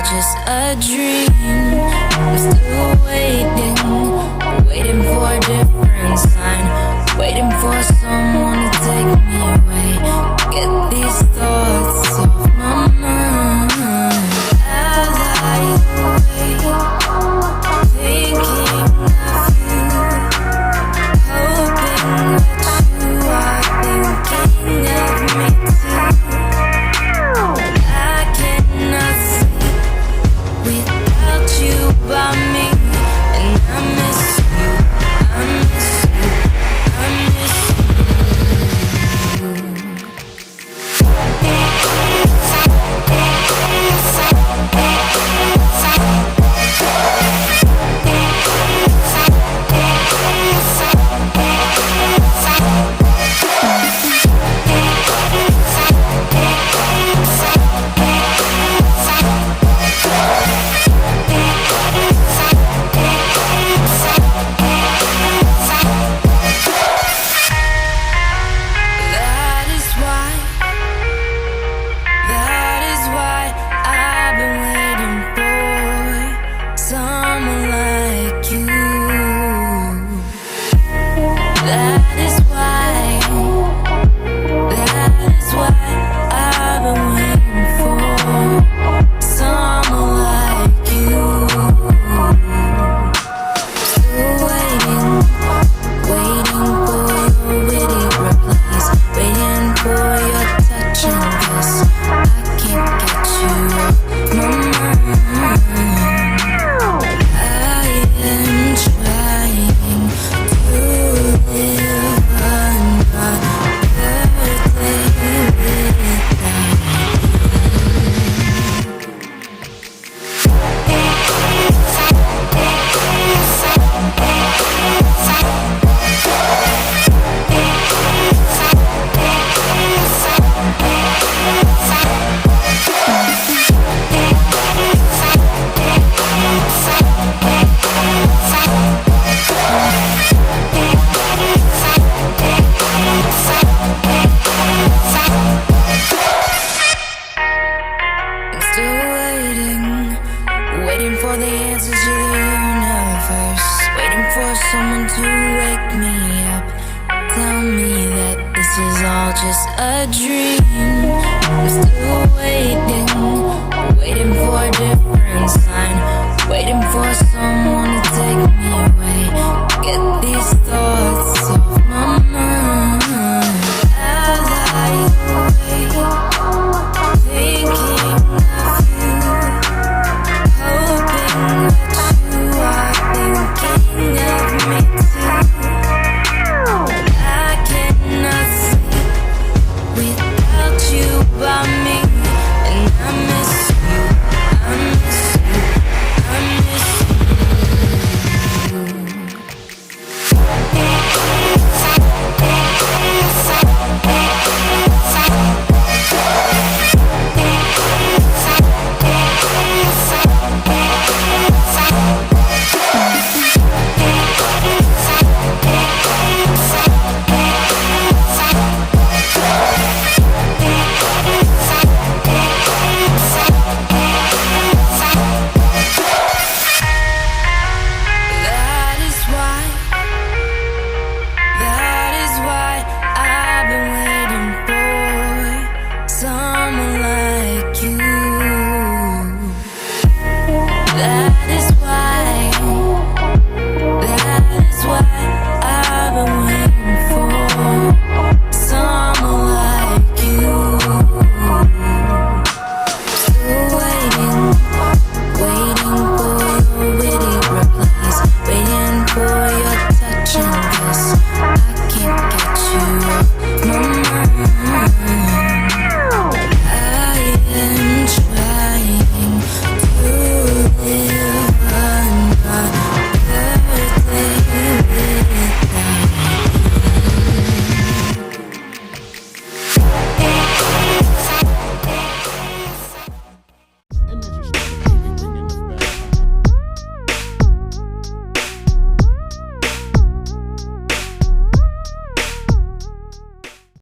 Just a dream. I'm still waiting for a different sign, waiting for someone to take me away, get these thoughts off my mind. As I wait, thinking of you, hoping that you are thinking of me too. I cannot sleep without you by me, and I miss you, I miss you, I miss just a dream. I'm still waiting for a different sign, waiting for someone to take me away, get these thoughts off my mind. As I wait, thinking of you, hoping that you are thinking of me too. I cannot sleep without you by me, and I miss you, I miss you, I miss that is why I've been waiting for someone like